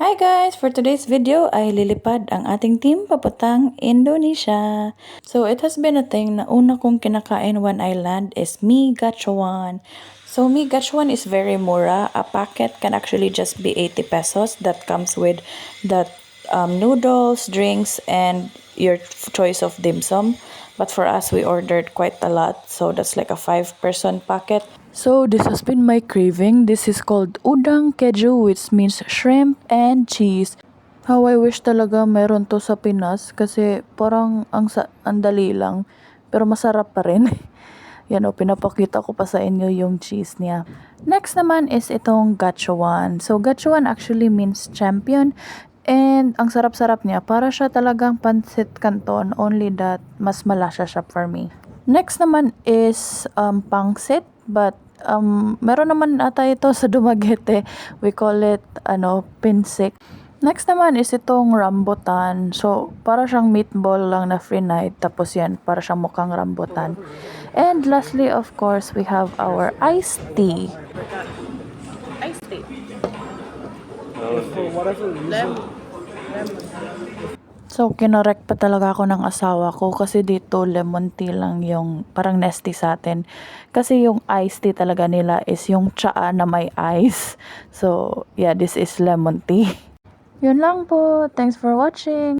Hi guys! For today's video ay lilipad ang ating team papuntang Indonesia. So it has been a thing na una kong kinakain when I land is mee gachuan. So mee gachuan is very mura. A packet can actually just be 80 pesos. That comes with the noodles, drinks, and your choice of dim sum. But for us, we ordered quite a lot. So that's like a 5-person packet. So this has been my craving. This is called udang keju, which means shrimp and cheese. How I wish talaga meron to sa Pinas kasi parang ang dali lang pero masarap pa rin. Yan o, pinapakita ko pa sa inyo yung cheese niya. Next naman is itong gachuan. So gachuan actually means champion. And ang sarap-sarap niya, para siya talagang pancit canton, only that mas malasa siya for me. Next naman is pangsit, but meron naman ata ito sa Dumaguete. We call it pinsik. Next naman is itong rambutan. So, para siyang meatball lang na free-night. Tapos yan, para siyang mukhang rambutan. And lastly, of course, we have our iced tea. Iced tea. So, kinorek pa talaga ako ng asawa ko kasi dito lemon tea lang yung parang nesty sa atin. Kasi yung iced tea talaga nila is yung tsaa na may ice. So, yeah, this is lemon tea. Yun lang po. Thanks for watching.